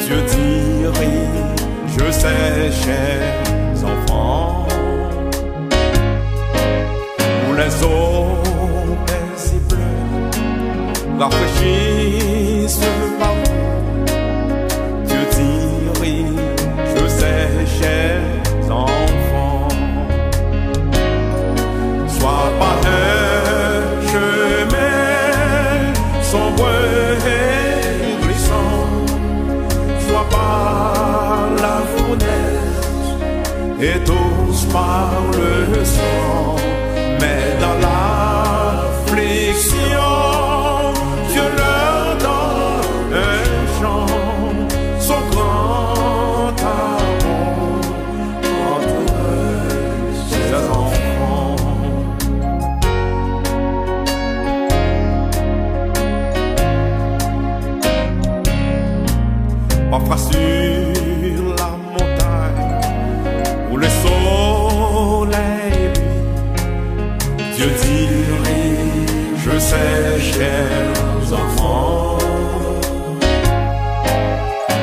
Dieu dirige ses chers enfants, où les eaux paisibles rafraîchissent par vous. Dieu dirige ses chers enfants. Sois pas un chemin sombre et glissant, sois pas la fournaise et tous par le sang, mais dans l'affliction, Dieu leur donne un chant, son grand amour entre ses enfants. Parfois sur la montagne où le soleil brille, Dieu dirige ses chers enfants.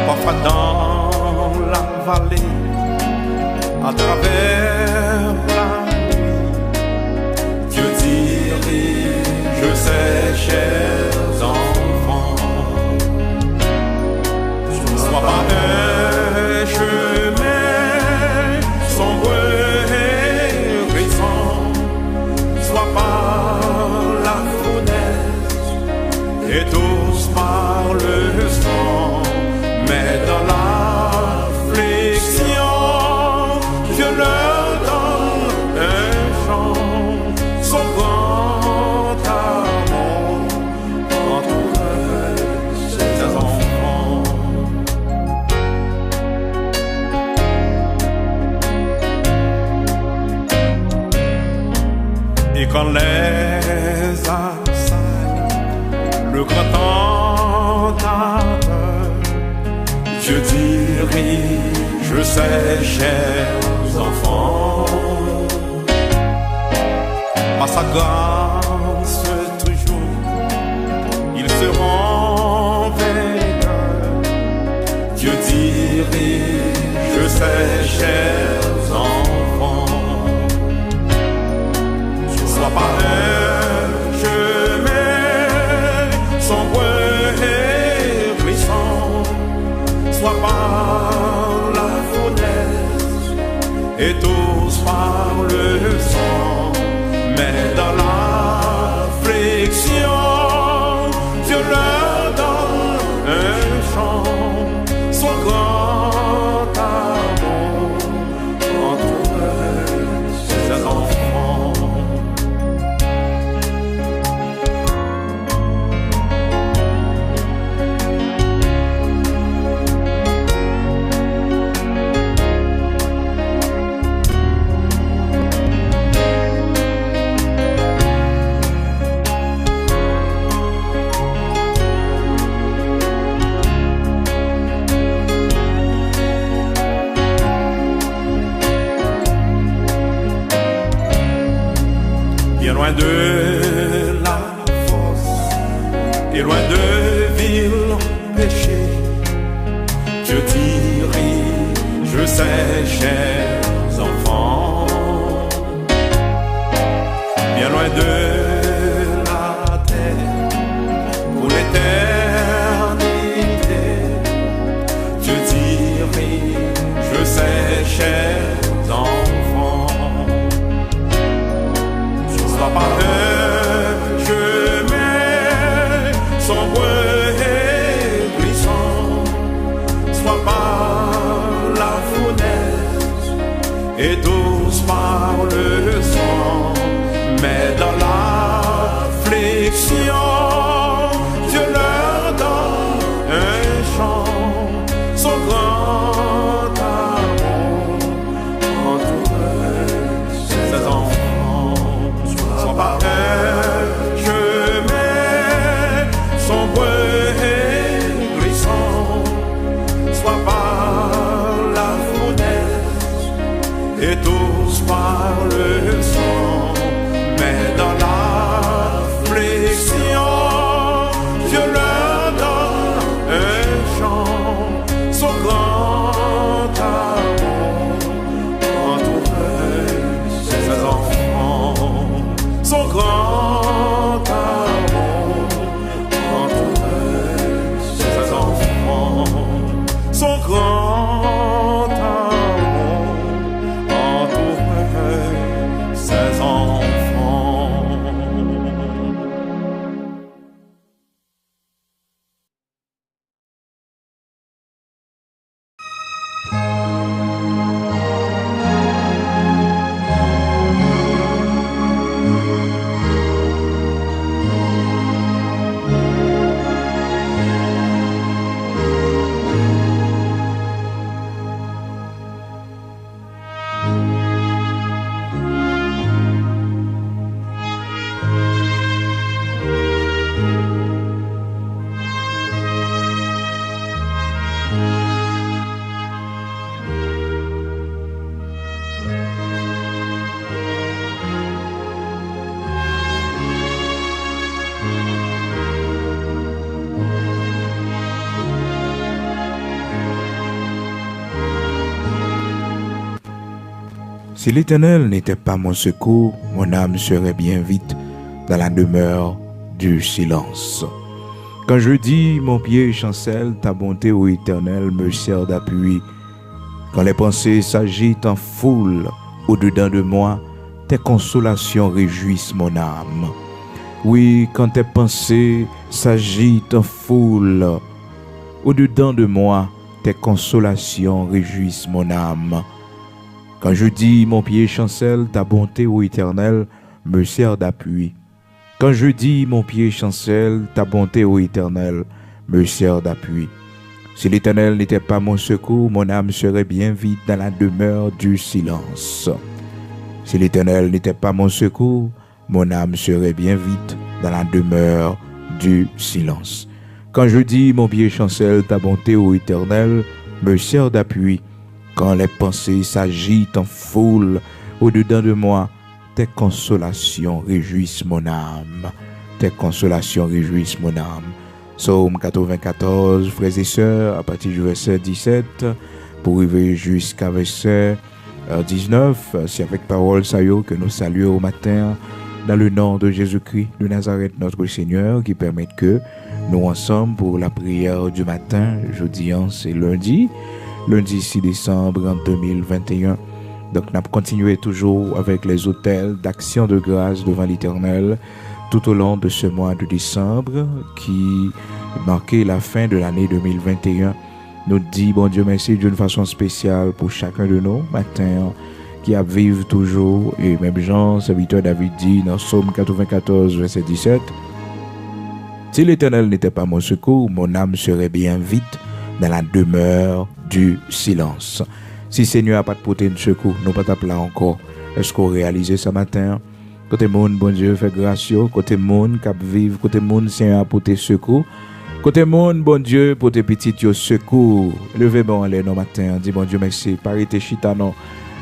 Parfois dans la vallée, à travers la nuit, Dieu dirige ses chers enfants. Sois pas un chemin sombre et grisant, sois pas la fournaise et tous par le sang, mais dans l'affliction, Dieu leur donne un chant, son grand amour entoure ses enfants. Et quand les assailles, le grand tentateur, Dieu dirige ses chers enfants. Par sa grâce toujours, ils seront vainqueurs. Dieu dirige ses chers enfants. Sois pas un chemin sombre et glissant, sois pas la fournaise et tous par le sang, mais dans l'affliction, Dieu leur donne un chant, son grand amour entoure ses enfants. Bien loin de la force et loin de vil péché, Dieu dirige ses chers enfants. Bien loin de la terre pour l'éternité, Dieu dirige ses chers enfants. Sois pas un chemin sombre et glissant, sois pas la fournaise et tous par le sang, mais dans l'affliction, Dieu leur donne un chant, son grand amour entoure ses enfants. Sois pas un chemin sombre et glissant, sois pas la fournaise et tous par le sang, mais dans l'affliction, Dieu leur donne un chant, Si l'Éternel n'était pas mon secours, mon âme serait bien vite dans la demeure du silence. Quand je dis mon pied chancelle, ta bonté, ô Éternel, me sert d'appui. Quand les pensées s'agitent en foule au-dedans de moi, tes consolations réjouissent mon âme. Oui, quand tes pensées s'agitent en foule au-dedans de moi, tes consolations réjouissent mon âme. Quand je dis mon pied chancelle, ta bonté, ô Éternel, me sert d'appui. Quand je dis mon pied chancelle, ta bonté, ô Éternel, me sert d'appui. Si l'Éternel n'était pas mon secours, mon âme serait bien vite dans la demeure du silence. Si l'Éternel n'était pas mon secours, mon âme serait bien vite dans la demeure du silence. Quand je dis mon pied chancelle, ta bonté, ô Éternel, me sert d'appui. Quand les pensées s'agitent en foule au-dedans de moi, tes consolations réjouissent mon âme. Tes consolations réjouissent mon âme. Psaume 94, frères et sœurs, à partir du verset 17, pour arriver jusqu'à verset 19, c'est avec parole saillot que nous saluons au matin, dans le nom de Jésus-Christ de Nazareth, notre Seigneur, qui permet que nous ensemble pour la prière du matin, jeudi, c'est lundi 6 décembre en 2021. Donc, nous continuons toujours avec les autels d'action de grâce devant l'Éternel tout au long de ce mois de décembre qui marquait la fin de l'année 2021. Nous dit, bon Dieu, merci d'une façon spéciale pour chacun de nous, matin, qui a vivre toujours. Et même Jean, serviteur David dit dans Psaume 94, verset 17, si l'Éternel n'était pas mon secours, mon âme serait bien vite dans la demeure du silence. Si Seigneur n'a pas de porter de secours, nous pas t'appeler encore. Est-ce qu'on réalise ce matin? Côté monde, bon Dieu, fait grâce. Côté monde, cap vivre. Côté monde, Seigneur a porté secours. Côté monde, bon Dieu, pour tes petites secours. Levez-moi en l'air nos matin. Dis, bon Dieu, merci. Parité chita, non.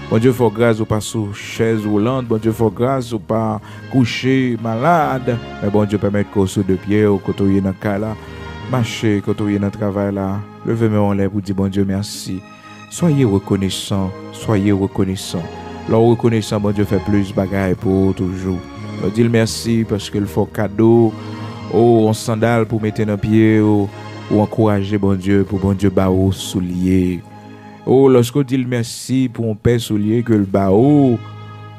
Bon Dieu, faut grâce ou pas sous chaise roulante. Bon Dieu, faut grâce ou pas couché malade. Mais bon Dieu, permet qu'on soit de pied ou quand on est dans le cas là. Marcher quand on est dans le travail là. Levez-moi en l'air pour dire, bon Dieu, merci. Soyez reconnaissants. Soyez reconnaissants. Leur reconnaissant, bon Dieu, fait plus de bagailles pour toujours. Leur dit merci parce qu'il faut cadeau. Oh, on sandale pour mettre dans pied. Ou encourager, bon Dieu, pour bon Dieu, bao soulier. Oh, lorsqu'on dit merci pour un père soulier que le bao,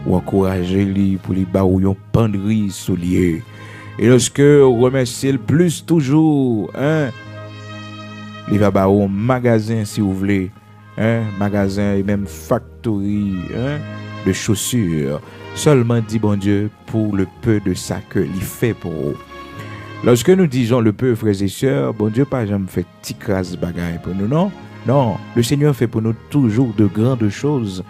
ou encourager lui pour les bao yon penderie soulier. Et lorsque on remercie le plus toujours, hein, il va bao un magasin si vous voulez, hein, magasin et même factory, hein, de chaussures. Seulement dit bon Dieu pour le peu de ça que il fait pour vous. Lorsque nous disons le peu, frères et sœurs, bon Dieu pas jamais fait petit crasse bagaille pour nous, non? Non, le Seigneur fait pour nous toujours de grandes choses.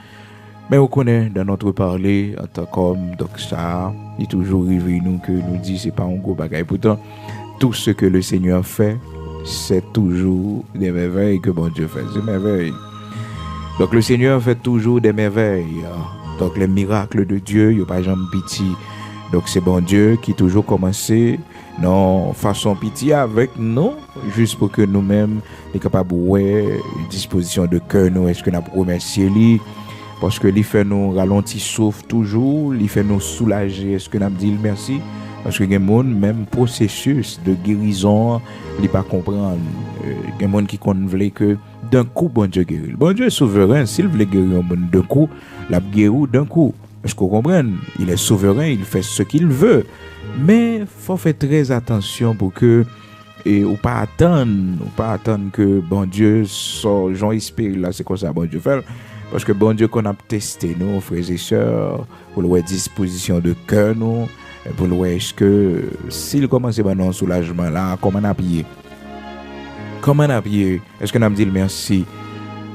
Mais on connaît dans notre parler en tant qu'homme, donc ça, il est toujours arrivé nous que nous dit c'est pas un gros bagaille. Pourtant, tout ce que le Seigneur fait, c'est toujours des merveilles que bon Dieu fait. C'est merveilles. Donc le Seigneur fait toujours des merveilles. Donc les miracles de Dieu, il n'y a pas jamais pitié. Donc c'est bon Dieu qui toujours commencé non façon pitié avec nous, juste pour que nous-mêmes soyons capables de voir une disposition de cœur nous. Est-ce que nous remercier lui? Parce que lui fait nous ralentir souffle toujours, lui fait nous soulager. Est-ce que nous dit merci? Parce que il y a des gens, même processus de guérison, il pas comprendre. Il y a des gens qui veulent que d'un coup, bon Dieu guérit. Bon Dieu est souverain. S'il veut guérir d'un coup, il guérit d'un coup. Est-ce qu'on comprend? Il est souverain, il fait ce qu'il veut. Mais il faut faire très attention pour que ou pas attendre que bon Dieu soit Jean espère là, c'est comme ça bon Dieu fait. Parce que bon Dieu qu'on a testé nous, frères et sœurs, pour la disposition de cœur nous, pour le est-ce que s'il commence à un soulagement là, comment on a payé? Est-ce qu'on a dit merci?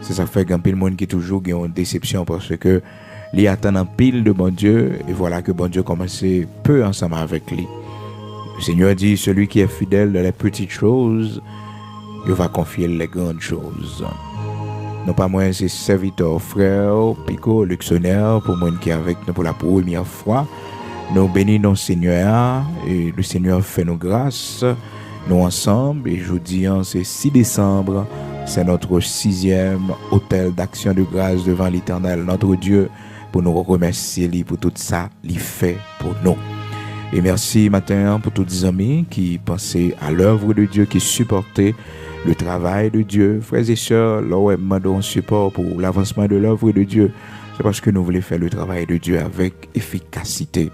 C'est ça fait qu'un peu de monde qui toujours a une déception parce que il attend un pile de bon Dieu et voilà que bon Dieu commence peu ensemble avec lui. Le Seigneur dit celui qui est fidèle dans les petites choses, il va confier les grandes choses. Non pas moi, c'est serviteur, frère, Pico, Luxonnaire, pour moi qui est avec nous pour la première fois. Nous bénissons le Seigneur et le Seigneur fait nos grâces. Nous ensemble, et jeudi, c'est 6 décembre, c'est notre 6e hôtel d'action de grâce devant l'Éternel, notre Dieu. pour nous remercier lui pour tout ça, il fait pour nous. Et merci matin pour tous les amis qui pensaient à l'œuvre de Dieu, qui supportaient le travail de Dieu. Frères et sœurs, là où nous demandons support pour l'avancement de l'œuvre de Dieu, c'est parce que nous voulons faire le travail de Dieu avec efficacité.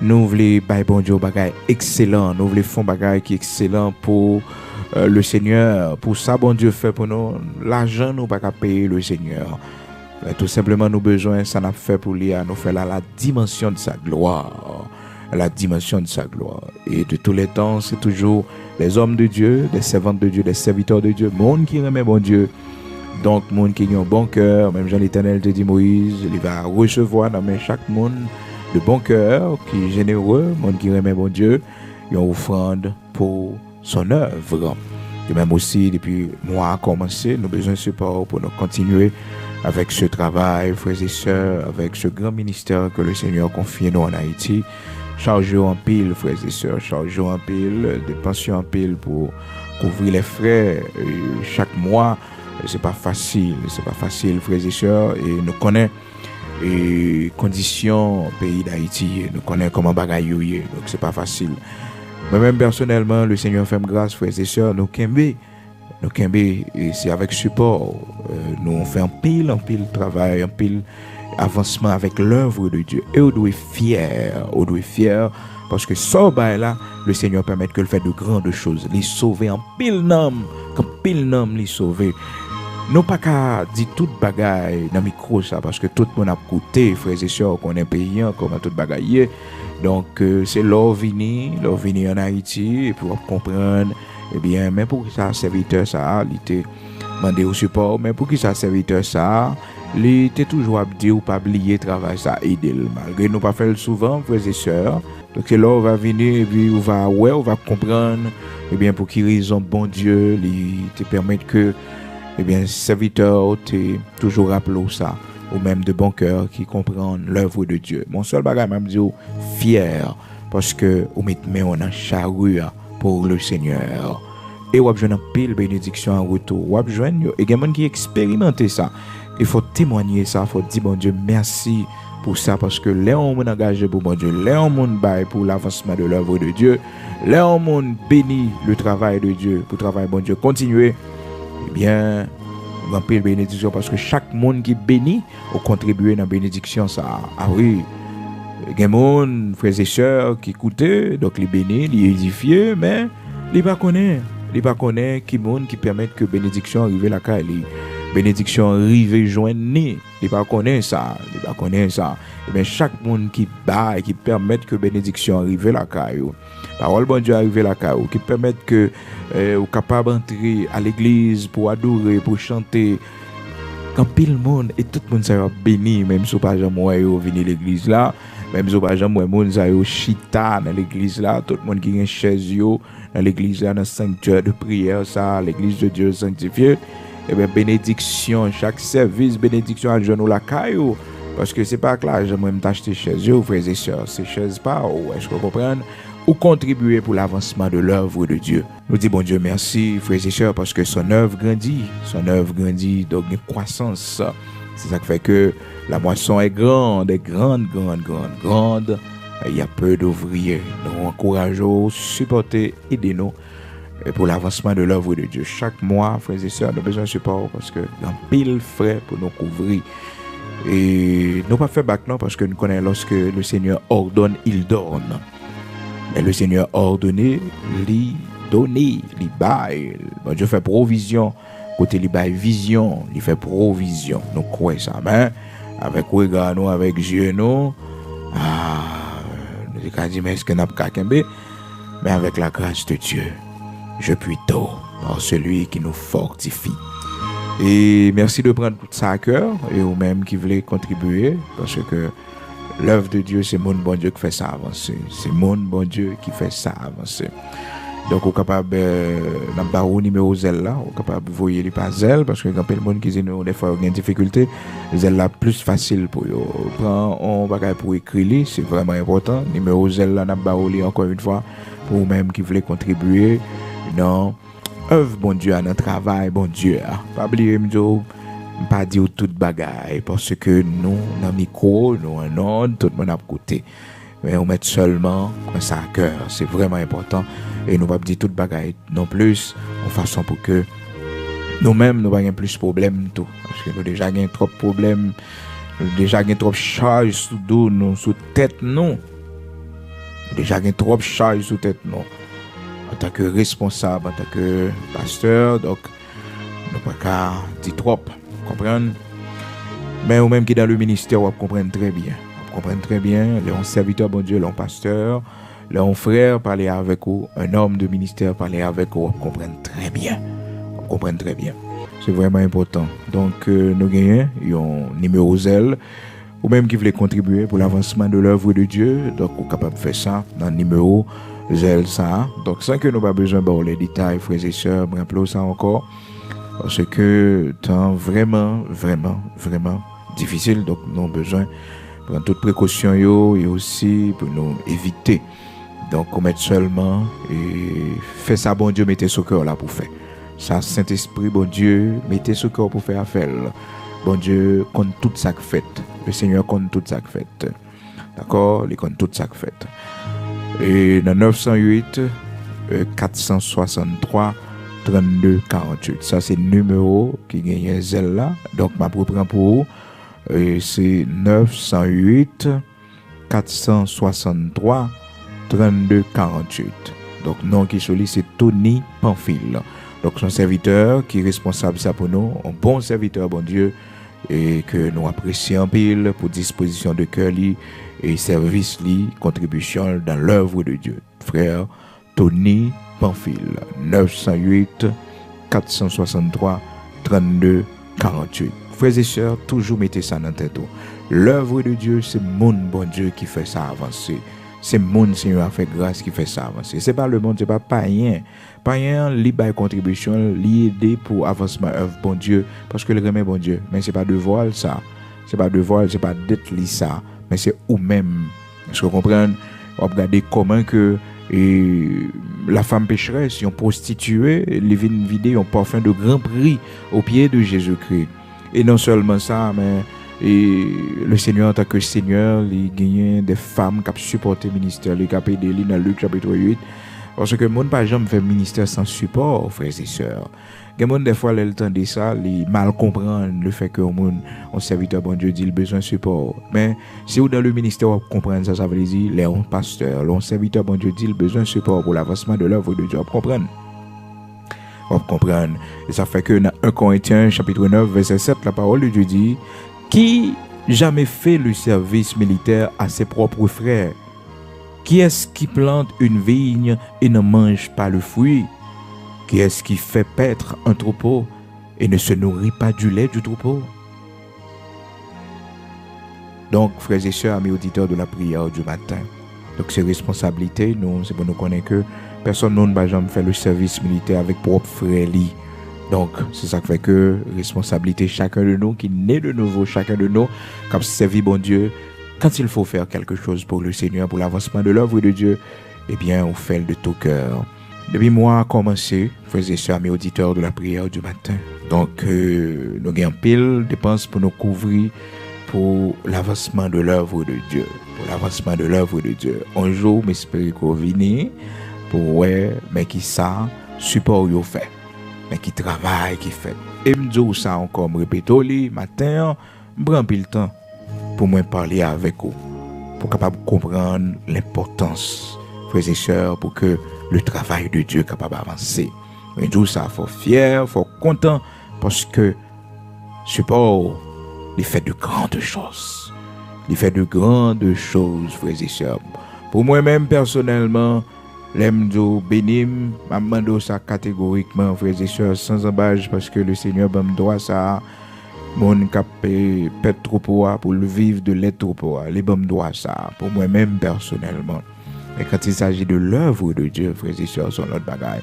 Nous voulons faire bon Dieu bagay excellent, nous voulons faire bagay qui est excellent pour le Seigneur. Pour ça, bon Dieu fait pour nous, l'argent nous pas payer le Seigneur. Tout simplement, nous besoin, ça n'a fait pour lui, nous faire la dimension de sa gloire. La dimension de sa gloire. Et de tous les temps, c'est toujours les hommes de Dieu, des servantes de Dieu, des serviteurs de Dieu, monde qui remet bon Dieu. Donc, monde qui a un bon cœur, même Jean l'Éternel te dit Moïse, il va recevoir dans chaque monde de bon cœur, qui est généreux, monde qui remet bon Dieu, une offrande pour son œuvre. Et même aussi, depuis le mois a commencé, nous avons besoin de support pour nous continuer avec ce travail, frères et sœurs, avec ce grand ministère que le Seigneur confie nous en Haïti. Chargez en pile, frères et sœurs, chargez en pile, dépensez en pile pour couvrir les frais chaque mois. C'est pas facile, frères et sœurs, et nous connaissons les conditions au pays d'Haïti, nous connaissons comment bagaille, donc c'est pas facile. Moi-même personnellement, le Seigneur fait grâce, frères et sœurs, nous kembe, et c'est avec support, nous on fait un pile travail, un pile avancement avec l'œuvre de Dieu. Et on doit être fier, parce que ça, là, le Seigneur permet que le fait de grandes choses, les sauver en pile nom, comme pile nom, les sauver. Nous pas qu'à dire toute bagaille dans le micro, ça, parce que tout le monde a coûté, frères et sœurs, qu'on est payant, comme toute bagaille. Donc, c'est leur venir en Haïti, et pour comprendre, eh bien, même pour que ça, serviteur, ça, il était demandé au support, mais pour que ça, serviteur, ça, il était toujours à dire ou pas oublier travail ça aider malgré nous pas faire souvent frères et sœurs. Donc c'est là on va venir et puis on va comprendre et bien pour qui raison bon Dieu il te permettre que et bien serviteur t'es toujours rappelé ça ou même de bon cœur qui comprennent l'œuvre de Dieu. Mon seul bagage même dire fier parce que on met on en charrue pour le Seigneur. Et on a besoin de pile bénédiction en retour. On a besoin et quelqu'un qui expérimenté ça. Il faut témoigner ça, il faut dire bon Dieu merci pour ça parce que les gens sont engagés pour bon Dieu, les gens sont baillés pour l'avancement de l'œuvre de Dieu, les gens sont bénis le travail de Dieu, pour travailler bon Dieu continuer. Eh bien, on va payer la bénédiction parce que chaque monde qui bénit a contribué dans la bénédiction ça. Ah oui, il y a des gens, frères et sœurs qui écoutent, donc les bénis, les édifiés, mais ils ne connaissent pas qui monde qui permet que la bénédiction arrive à la caille. Bénédiction arrive joindre ni il pas connaît ça et bien chaque monde qui bat et qui permet que bénédiction arrive la caillou parole bon Dieu arrive la caillou qui permet que ou capable entrer à l'église pour adorer pour chanter quand pile monde et tout le monde sera béni même si pas jamais venir l'église là même si pas jamais monde ça chita dans l'église là tout le monde qui a chaise yo dans l'église là dans sanctuaire de prière ça l'église de Dieu sanctifié. Et bien, bénédiction, chaque service, bénédiction à genoux la caillou. Parce que c'est pas que là, j'aimerais m'acheter chez eux, frères et sœurs. Ces chaises pas, est-ce que vous comprenez? Ou contribuer pour l'avancement de l'œuvre de Dieu. Nous disons, bon Dieu, merci, frères et sœurs, parce que son œuvre grandit, donc une croissance. C'est ça qui fait que la moisson est grande. Il y a peu d'ouvriers. Nous encourageons, supporter, aidez-nous. Et pour l'avancement de l'œuvre de Dieu. Chaque mois, frères et sœurs, nous avons besoin de support parce que dans pile frais pour nous couvrir. Et nous pas fait bac non parce que nous connaissons lorsque le Seigneur ordonne, il donne. Mais le Seigneur ordonne, il donne, il baille. Bon Dieu fait provision. Côté il baille vision, il fait provision. Nous croyons ça. Mais avec regard nous, avec Dieu nous, nous avons dit, mais est-ce que nous avons mais avec la grâce de Dieu. Je puis tout par celui qui nous fortifie. Et merci de prendre tout ça à cœur et aux mêmes qui voulaient contribuer parce que l'œuvre de Dieu, c'est mon bon Dieu qui fait ça avancer. C'est mon bon Dieu qui fait ça avancer. Donc, on est capable dans le numéro zèle là, on est capable de voyer les pas zèle parce que quand le monde qui dit nous des fois il y a une difficulté, zèle là plus facile pour eux. On va pour écrire, c'est vraiment important. Numéro zèle là, on encore une fois pour vous même qui voulez contribuer. Non, œuvre bon Dieu à notre travail, bon Dieu. Pas oublier pas dire toute bagaille parce que nous dans micro nous un ordre tout le monde a côté mais on met seulement ça à cœur, c'est vraiment important et nous pas dire toute bagaille non plus en façon pour que nous-mêmes nous pas plus de problèmes tout parce que nous déjà gain trop de problèmes, déjà gain trop de charge sous dos nous sous tête nous déjà gain trop de charge sous tête nous en tant que responsable, en tant que pasteur, donc nous pas qu'à dire trop, comprendre. Mais ou même qui dans le ministère, on comprend très bien. On comprend très bien, les serviteurs bon Dieu, les pasteurs, les frères parler avec vous, un homme de ministère parler avec vous, on comprend très bien. On comprend très bien. C'est vraiment important. Donc nous gagnons un numéro zèle ou même qui voulait contribuer pour l'avancement de l'œuvre de Dieu, donc on est capable de faire ça dans le numéro zèle ça. Donc sans que nous pas besoin de les détails, frères et sœurs, me rappelez ça encore. Parce que temps vraiment difficile, donc nous avons besoin de prendre toutes précautions et aussi pour nous éviter. Donc on met seulement et fait ça bon Dieu, mettez ce cœur là pour faire. Ça Saint-Esprit bon Dieu, mettez ce cœur pour faire affaire. Bon Dieu compte tout ça que fait. Le Seigneur compte tout ça que fait. D'accord, il compte tout ça que fait. Et dans 908 463 32 48. Ça c'est le numéro qui gagne zèle là. Donc ma propre pour vous. C'est 908 463 32 48. Donc nom qui solide c'est Tony Pamphile. Donc son serviteur qui est responsable ça pour nous, un bon serviteur bon Dieu et que nous apprécions en pile pour disposition de cœur et service contribution dans l'œuvre de Dieu. Frère Tony Pamphile, 908 463 32 48. Frères et sœurs, toujours mettez ça dans la tête. L'œuvre de Dieu, c'est mon bon Dieu qui fait ça avancer. C'est mon Seigneur a fait grâce qui fait ça avancer. C'est pas le monde, c'est pas païen. Païen, li bail contribution, li aider pour avancement œuvre bon Dieu parce que le remet bon Dieu. Mais c'est pas de voile ça. C'est pas de voile, c'est pas d'être li ça, mais c'est ou même. Est-ce que vous comprenez? On regarder comment que la femme pécheresse, une prostituée, les vins vidés, un parfum de grand prix au pied de Jésus-Christ. Et non seulement ça, mais le Seigneur en tant que Seigneur, il gagne des femmes qui ont supporté le ministère, qui ont aidé dans Luc chapitre 8. Parce que le monde pas jamais fait ministère sans support, frères et sœurs. Il y a des fois, le temps de ça, ils mal comprendre le fait que un serviteur bon Dieu dit le besoin de support. Mais si vous dans le ministère, vous comprenez ça, ça veut dire les pasteurs, le serviteur bon Dieu dit le besoin de support pour l'avancement de l'œuvre de Dieu. Vous comprenez? Vous comprenez? Et ça fait que dans 1 Corinthiens chapitre 9 verset 7, la parole de Dieu dit qui jamais fait le service militaire à ses propres frères? Qui est-ce qui plante une vigne et ne mange pas le fruit? Qui est-ce qui fait paître un troupeau et ne se nourrit pas du lait du troupeau? Donc, frères et sœurs, amis auditeurs de la prière du matin, donc c'est responsabilité, nous, c'est pour nous connaître que personne ne va jamais faire le service militaire avec propre frère. Donc, c'est ça qui fait que responsabilité chacun de nous qui naît de nouveau, chacun de nous qui a servi bon Dieu. Quand il faut faire quelque chose pour le Seigneur, pour l'avancement de l'œuvre de Dieu, eh bien, on fait de tout cœur. Depuis moi, commencé, frères et sœurs, mes auditeurs de la prière du matin. Donc, nous avons pile dépenses pour nous couvrir pour l'avancement de l'œuvre de Dieu. Pour l'avancement de l'œuvre de Dieu. Un jour, m'espère qu'on vienne pour ouais, mais qui ça, support yo fait. Mais qui travaille, qui fait. Et me dire ça encore, me répète le matin, me prends pile temps pour moi parler avec vous, pour capable comprendre l'importance, frères et sœurs, pour que le travail de Dieu capable d'avancer. Mais tout ça, faut fier, faut content, parce que support, il fait de grandes choses. Il fait de grandes choses, frères et sœurs. Pour moi-même, personnellement, l'aime-do bénim, m'amando ça catégoriquement, frères et sœurs, sans embâche, parce que le Seigneur me doit ça. Mon cap pète troupeau pour le vivre de l'aide troupeau, les bons doigts ça pour moi-même personnellement. Mais quand il s'agit de l'œuvre de Dieu, frères et sœurs, son autre bagaille.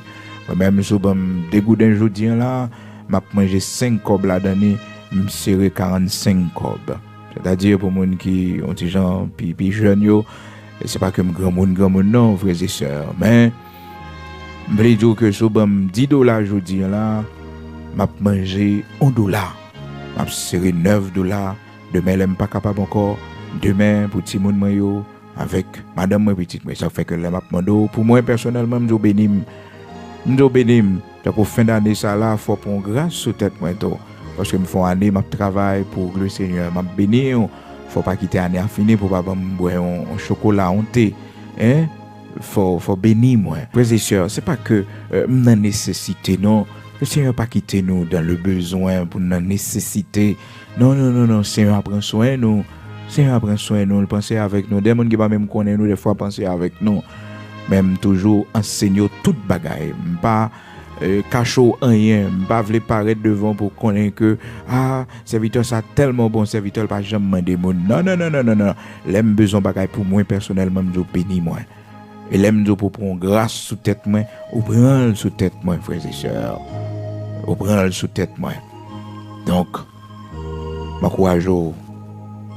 Moi-même sous bon dégoût d'un jour là, m'a mangé 5 cobs la d'année, me serré 45 cobs. C'est-à-dire pour moun qui ont des gens puis jeunes yo, c'est pas que grand monde non, frères et sœurs, mais me dire que sous bon $10 aujourd'hui là, m'a mangé $1. m'a serré $9. Demain, elle n'est pas capable encore. Demain, pour petit monde, moi, avec madame, moi, petite, mais ça fait que elle m'a demandé. Pour moi, personnellement, je bénis. Je bénis. Pour fin d'année, ça là, il faut prendre grâce sur tête, moi, parce que me font année, je travaille pour le Seigneur. Je bénis. Il ne faut pas quitter l'année à finir pour pas boire un chocolat, un thé. Hein? Faut bénir, moi. Frères et sœurs, c'est pas que nous avons nécessité, non. Le Seigneur n'a pas quitté nous dans le besoin pour notre nécessité. Non. Le Seigneur prend soin de nous. Le Seigneur prend soin de nous. Il pense avec nous. Des gens qui ne pas même connaître nous, des fois penser avec nous. Même toujours enseigner toute bagaille. Pas cacher rien. Pas vouloir paraître devant pour connaître que serviteur ça tellement bon, serviteur pas jamais demander mon. Non. L'aime besoin bagaille pour moi personnellement, je bénis moi. Et l'aime pour prendre grâce sous tête moi, ou prendre sous tête moi, frères et sœurs. Ou prendre sous tête moi. Donc, m'encourage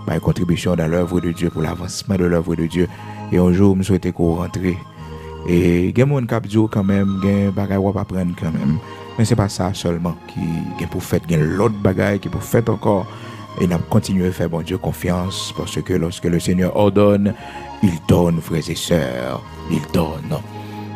ma contribution dans l'œuvre de Dieu pour l'avancement de l'œuvre de Dieu. Et un jour, je souhaite qu'on rentre. Et il y a des gens qui disent quand même, il y a des bagages qu'on va prendre quand même. Mais ce n'est pas ça seulement qui est pour faire, il y a l'autre bagaille qui est pour faire encore. Et nous continuons à faire, bon Dieu, confiance, parce que lorsque le Seigneur ordonne, il donne, frères et sœurs, il donne.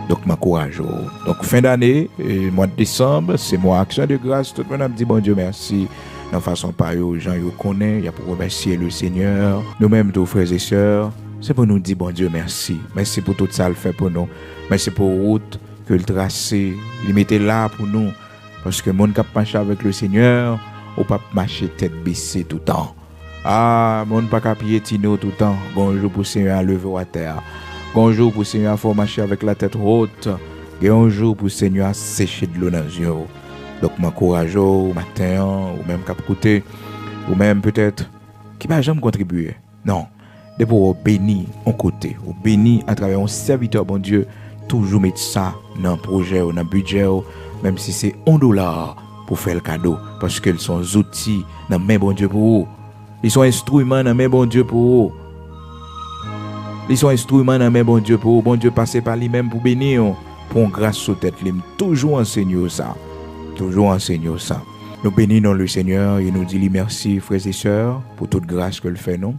Donc, m'encourage. Donc, fin d'année, mois de décembre, c'est mois action de grâce. Tout le monde dit, bon Dieu, merci. De façon pareille aux gens qui connaissent, il y a pour remercier le Seigneur. Nous-mêmes, tous frères et sœurs, c'est pour nous dire, bon Dieu, merci. Merci pour tout ça, le fait pour nous. Merci pour la route que le tracé, il mettait là pour nous. Parce que le monde qui marche avec le Seigneur, ou pas marcher tête baissée tout le temps. Monde pas piétiner tout le temps. Bonjour pour le Seigneur à lever à terre. Bonjour pour le Seigneur à faire marcher avec la tête haute. Bonjour pour le Seigneur à sécher de l'eau dans les yeux. Donc m'encourage au matin, ou même cap côté, ou même peut-être qui va jamais contribuer. Non, de pour bénir en côté, ou bénir à travers un serviteur bon Dieu, toujours mettre ça dans le projet ou dans le budget, même si c'est $1 pour faire le cadeau, parce qu'ils sont outils dans main bon Dieu pour eux. Ils sont instruments dans main bon Dieu pour eux. Ils sont instruments dans main bon Dieu pour eux. Bon Dieu passe par lui-même pour bénir, pour grâce sur tête, toujours enseigner ça. Toujours enseigner ça. Nous bénissons le Seigneur et nous disons merci, frères et sœurs, pour toute grâce que le fait nous,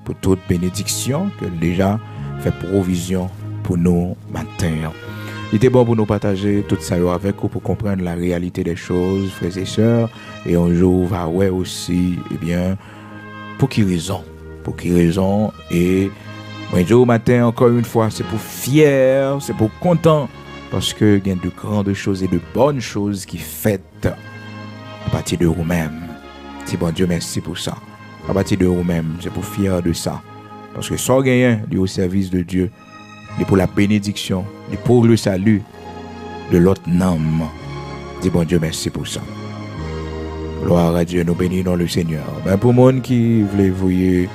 pour toute bénédiction que déjà fait provision pour nous matin. Il était bon pour nous partager tout ça avec vous pour comprendre la réalité des choses, frères et sœurs. Et un jour, va ouais aussi, pour qui raison? Pour qui raison? Et bonjour matin, encore une fois, c'est pour fier, c'est pour content. Parce que il y a de grandes choses et de bonnes choses qui faites à partir de vous-même. Si bon Dieu, merci pour ça. À partir de vous-même, c'est pour fier de ça. Parce que sans rien, il est au service de Dieu. Il est pour la bénédiction. Il est pour le salut de l'autre âme. Dis bon Dieu, merci pour ça. Gloire à Dieu, nous bénissons le Seigneur. Pour les gens qui veulent vous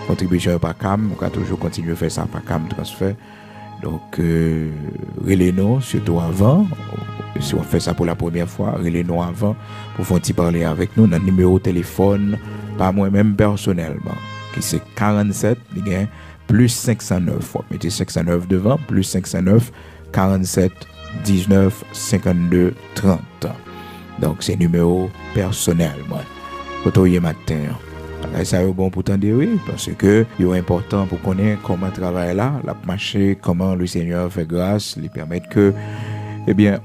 contribution par CAM, on va toujours continuer à faire ça par CAM transfert. Donc, relais-nous, surtout avant. Si on fait ça pour la première fois, relais-nous avant pour faire parler avec nous. Dans le numéro de téléphone, pas moi-même personnellement, qui c'est 47, plus 509. Mettez 509 devant, plus 509, 47, 19, 52, 30. Donc, c'est numéro personnel, moi. Côté matin. Ça est bon pour t'entendre, oui, parce que c'est important pour connaître comment travailler là, la marcher, comment le Seigneur fait grâce, lui permettre que,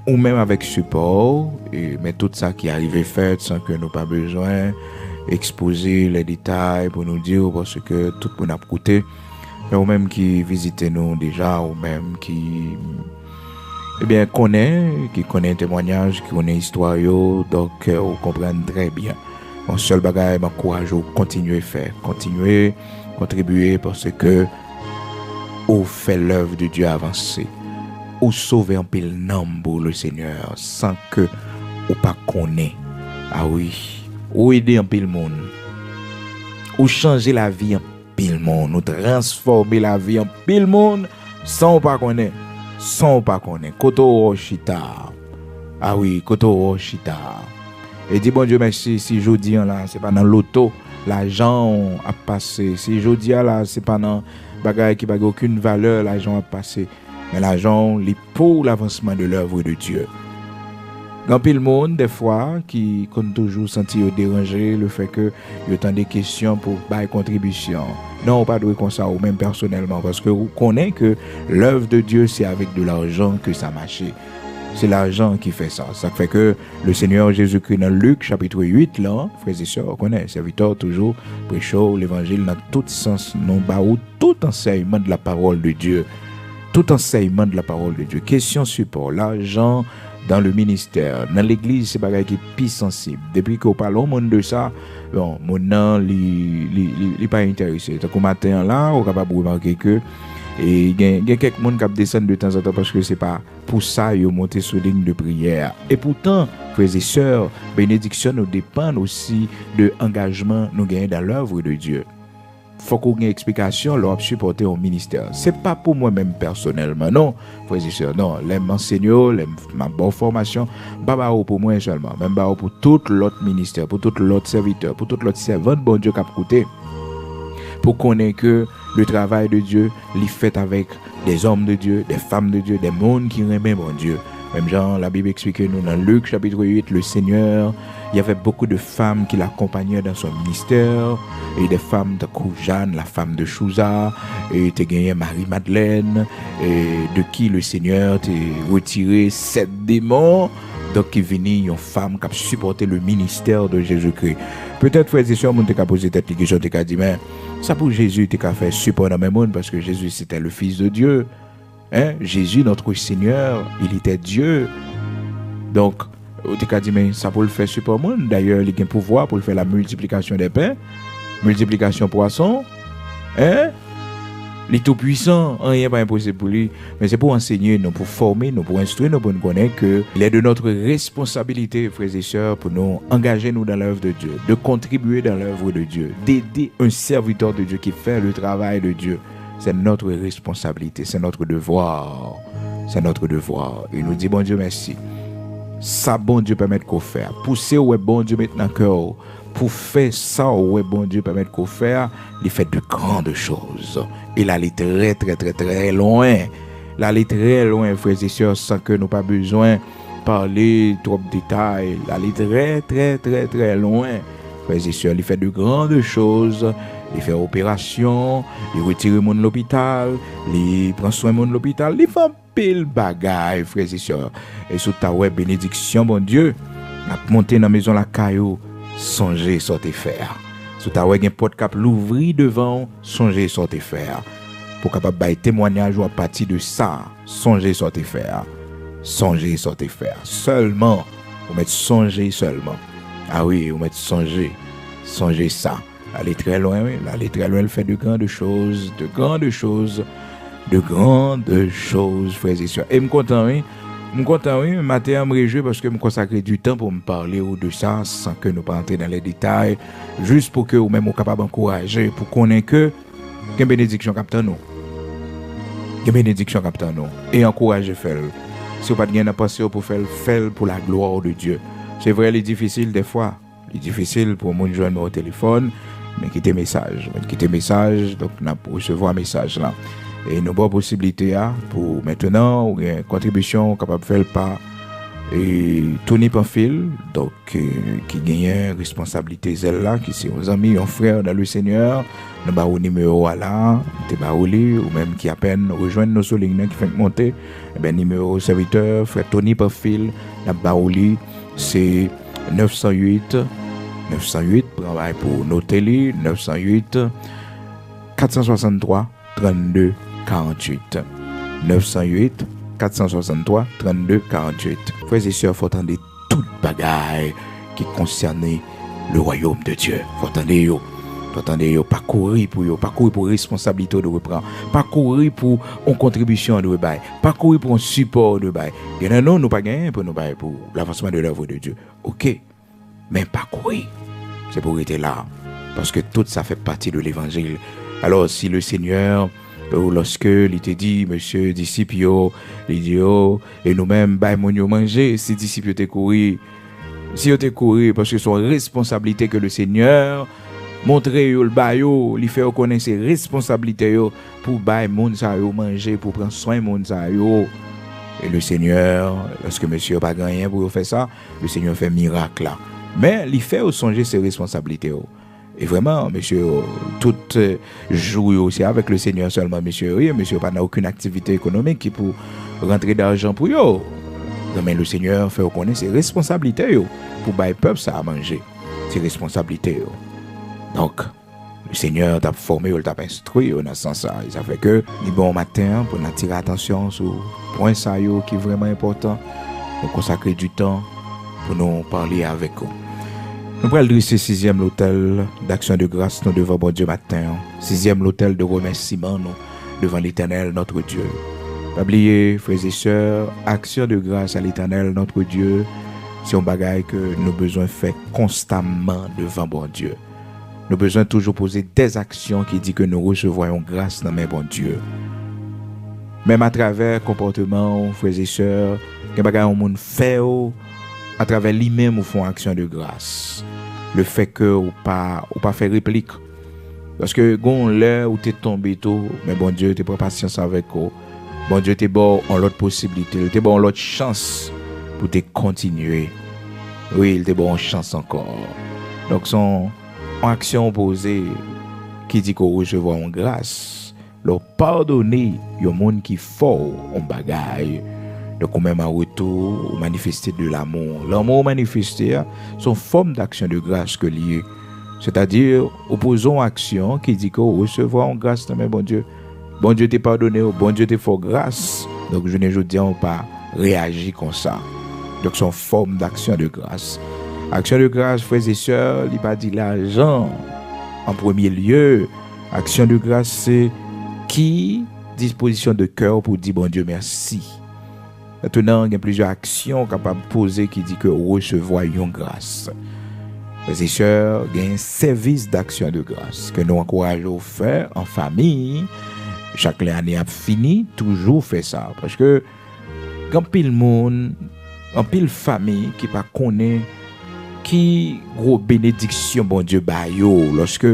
ou même avec support, mais tout ça qui arrive fait sans que nous pas besoin exposer les détails pour nous dire, parce que tout le monde a coûté, ou même qui visite nous déjà, ou même qui, connaît témoignage, qui connaît histoire, donc on comprend très bien. Mon seul bagage m'encourage à continuer à faire, continuer, contribuer parce que on fait l'œuvre de Dieu avancer, ou sauver un pile nombre pour le Seigneur sans que ou pas connaît. Ah oui, ou aider un pile monde, ou changer la vie en pile monde, ou transformer la vie en pile monde sans pas connaître, Koto Chita. Ah oui, Koto Chita. Et dis bon Dieu merci, si je dis là, c'est pas dans l'auto, l'argent a passé. Si je dis là, c'est pas dans bagaille qui n'a aucune valeur, l'argent a passé. Mais l'argent, est pour l'avancement de l'œuvre de Dieu. Grand pile monde des fois qui compte toujours sentir dérangé le fait que il y a tant de questions pour bailler contribution. Non, pas de comme ça ou même personnellement parce que vous connaissez que l'œuvre de Dieu c'est avec de l'argent que ça marche. C'est l'argent qui fait ça. Ça fait que le Seigneur Jésus-Christ dans Luc chapitre 8 là, frères et sœurs, on connaît serviteur toujours prêcheur l'évangile dans tout sens non baou tout enseignement de la parole de Dieu. Tout enseignement de la parole de Dieu. Question support, l'argent dans le ministère, dans l'église, c'est bagage qui est plus sensible. Depuis qu'on parle au monde de ça, bon, mon nom, il pas intéressé. Donc, au matin, là, on est capable de remarquer que il y a quelques monde qui descendent de temps en temps parce que c'est pas pour ça qu'ils ont monté sur ligne de prière. Et pourtant, frères et sœurs, bénédiction nous dépend aussi de l'engagement nous gagnons dans l'œuvre de Dieu. Faut qu'on ait une explication leur supporter au ministère. C'est pas pour moi-même personnellement, non, frères et sœurs, non. Les enseignants, ma bonne formation, pas pour moi seulement, même pas pour tout l'autre ministère, pour tout l'autre serviteur, pour tout l'autre servant, bon Dieu qui a coûté. Pour connaître que le travail de Dieu, il fait avec des hommes de Dieu, des femmes de Dieu, des mondes qui aiment bon Dieu. Même genre, la Bible explique nous dans Luc chapitre 8, le Seigneur, il y avait beaucoup de femmes qui l'accompagnaient dans son ministère, et des femmes de Jeanne, la femme de Chouza, et tu gagné Marie-Madeleine, et de qui le Seigneur t'a retiré 7 démons, donc qui venaient une femme qui a supporté le ministère de Jésus-Christ. Peut-être, frères et sœurs, on t'a posé cette question, t'a dit, mais ça pour Jésus, t'a fait support dans le monde, parce que Jésus, c'était le Fils de Dieu. Hein? Jésus, notre Seigneur, il était Dieu. Donc, on t'a dit, mais ça pour le faire support au monde. D'ailleurs, il a un pouvoir pour le faire la multiplication des pains, multiplication poisson. Hein? Il est tout puissant, rien n'est pas impossible pour lui. Mais c'est pour enseigner, nous, pour former, nous, pour instruire, nous, pour nous connaître qu'il est de notre responsabilité, frères et sœurs, pour nous engager nous dans l'œuvre de Dieu, de contribuer dans l'œuvre de Dieu, d'aider un serviteur de Dieu qui fait le travail de Dieu. C'est notre responsabilité, c'est notre devoir. C'est notre devoir. Il nous dit, bon Dieu, merci. Ça, bon Dieu, permet qu'on faire. Pousser, ouais, bon Dieu, maintenant cœur. Pour faire ça, ouais, bon Dieu, permet qu'on faire. Il fait de grandes choses. Il allait très, très, très, très loin. Il allait très loin, frères et sœurs, sans que nous pas besoin de parler trop de détails. Il allait très, très, très, très loin, frères et sœurs. Il fait de grandes choses. Il fait opération, il retire le monde de l'hôpital, il prend soin du monde de l'hôpital, il fait un pile bagaille, frères et sœurs. Et sous ta web bénédiction, bon Dieu, a monté dans la maison la caillou, songez sortez faire. Sous ta web un porte cap l'ouvrir devant, songez sortez faire. Pour capable bailler témoignage ou à partir de ça, songez sortez faire. Songez sortez faire. Seulement, vous mettez songer seulement. Ah oui, vous mettez songer. Songez ça. Elle est très loin, oui. Elle est très loin, elle fait de grandes choses, de grandes choses, de grandes choses, frères et sœurs. Et je suis content, oui. Je suis content, oui. Matin, je me réjouis parce que je me consacre du temps pour me parler de ça, sans que nous pas entrer dans les détails, juste pour que vous-même vous capable d'encourager, pour qu'on ait que une bénédiction captant nous. Une bénédiction captant nous. Et encourager faire. Si vous n'avez pas de pensée pour faire pour la gloire de Dieu. C'est vrai, il est difficile des fois. Il est difficile pour moi de joindre au téléphone. Mais quitter message, donc on a recevoir un message là. Et nous avons possibilité pour maintenant, ou une contribution capable de faire par et Tony Panfil, donc qui gagne responsabilité celle-là, qui c'est aux amis, un frère dans le Seigneur, nous avons un numéro là, ou même qui à peine rejoindre nos soulignes qui fait monter, et bien numéro serviteur, frère Tony Panfil, nous avons c'est 908 pour nos télé 908 463 32 48 908 463 32 48. Frères et sœurs, faut attendre toute bagaille qui concerne le royaume de Dieu. Faut attendre parcourir pour responsabilité de reprendre, parcourir pour une contribution de bail, parcourir pour un support de bail. Il y en a non, nous pas gagner pour nous bail pour l'avancement de l'œuvre de Dieu. OK. Mais parcourir, c'est pour être là. Parce que tout ça fait partie de l'évangile. Alors, si le Seigneur, lorsque il te dit, monsieur, disciple, il dit, et nous-mêmes, nous manger, si disciple te courir, si te courir, parce que c'est une responsabilité que le Seigneur montre le bail, il fait reconnaître ses responsabilités pour bailler monde ça manger, pour prendre soin monde ça Et le Seigneur, lorsque monsieur n'a pas gagné pour faire ça, le Seigneur fait miracle là. Mais il fait au songer ses responsabilités. Et vraiment, monsieur, tout joue aussi avec le Seigneur seulement, monsieur. Oui, monsieur n'a pas aucune activité économique qui pour rentrer d'argent pour eux. Mais le Seigneur fait reconnaître ses responsabilités pour bailler peuple ça à manger. Ses responsabilités. Donc, le Seigneur t'a formé, il t'a instruit dans ce sens-là. Et ça fait que, du bon matin, pour nous attirer attention sur point ça qui est vraiment important, nous consacrer du temps pour nous parler avec vous. Nous allons dresser 6e l'autel d'action de grâce nous devant bon Dieu matin. 6e l'autel de remerciement nous devant l'Éternel notre Dieu. Pas oublier, frères et sœurs, action de grâce à l'Éternel notre Dieu, c'est un bagage que nous avons besoin de faire constamment devant bon Dieu. Nous avons besoin de toujours poser des actions qui disent que nous recevrons grâce dans mes bon Dieu. Même à travers comportement, frères et sœurs, que bagage au monde fait à travers lui-même ou font action de grâce. Le fait que ou pas faire réplique. Parce que gon l'heure où t'es tombé tout, mais bon Dieu t'es pas patience avec vous. Bon Dieu t'es bon en l'autre possibilité, t'es bon en l'autre chance pour te continuer. Oui, il t'es bon en chance encore. Donc son action posée qui dit qu'on recevra en grâce, leur pardonner au monde qui fort en bagaille. Donc, même en retour, manifester de l'amour. L'amour manifesté, sont forme d'action de grâce que lié. C'est-à-dire, opposons action qui dit qu'on recevra en grâce dans mes bon Dieu. Bon Dieu t'est pardonné, bon Dieu t'est fait grâce. Donc, je ne dis pas réagir comme ça. Donc, son forme d'action de grâce. Action de grâce, frères et sœurs, il n'a pas dit l'argent en premier lieu. Action de grâce, c'est qui disposition de cœur pour dire bon Dieu merci. Maintenant, il y a plusieurs actions capables de poser qui dit que recevoir une grâce. Frères et sœurs, il y a un service d'action de grâce que nous encourageons à faire en famille. Chaque année a fini, toujours fait ça. Parce que quand pile monde, en pile famille qui pas connaît qui gros bénédiction bon Dieu bayo lorsque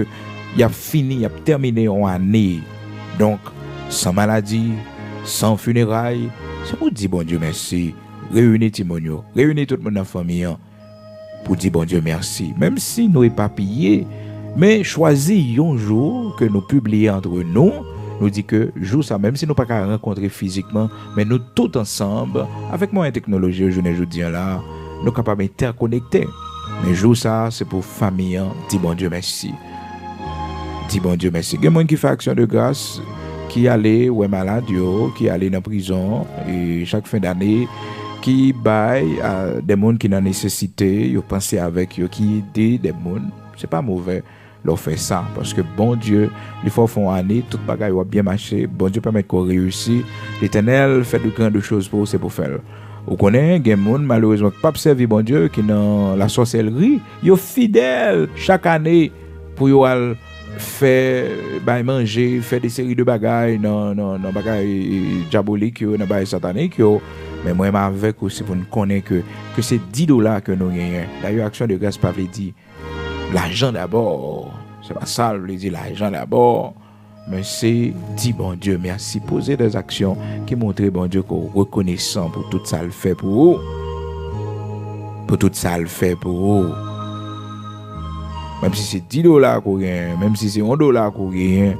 il a fini, il a terminé une année. Donc sans maladie, sans funérailles, c'est pour dire bon Dieu merci. Réunir Timonio, réunir tout le monde dans la famille pour dire bon Dieu merci. Même si nous éparpillés, mais choisir un jour que nous publions entre nous dit que jour ça, même si nous pas qu'à rencontrer physiquement, mais nous tous ensemble, avec moyen technologie aujourd'hui là, nous capables d'interconnecter. Mais jour ça, c'est pour famille, dit bon Dieu merci. Dit bon Dieu merci. Il y a des gens qui font action de grâce, qui allait ou est malade, qui allait dans prison, et chaque fin d'année, qui baille à des gens qui ont nécessité, ils pensent avec eux, qui aident des gens. C'est pas mauvais leur faire ça, parce que bon Dieu, il faut faire une année, tout bagaille va bien marcher, bon Dieu permet qu'on réussisse. L'Éternel fait de grandes choses pour c'est pour faire. Vous connaissez, il y a des gens malheureusement qui ne peuvent servir bon Dieu, qui dans la sorcellerie, ils sont fidèles chaque année pour faire manger, faire des séries de bagailles, non bagailles diaboliques, non bagailles sataniques. Mais moi, avec aussi pour nous connaître que c'est $10 que nous gagnons. D'ailleurs, action de grâce pas veut dire l'argent d'abord. C'est pas ça, je veux dire l'argent d'abord. Mais c'est dit bon Dieu merci, poser des actions qui montrent bon Dieu qu'on est reconnaissant pour tout ça le fait pour vous. Pour tout ça le fait pour vous. Même si c'est $10 qu'on gagne, même si c'est $1 qu'on gagne,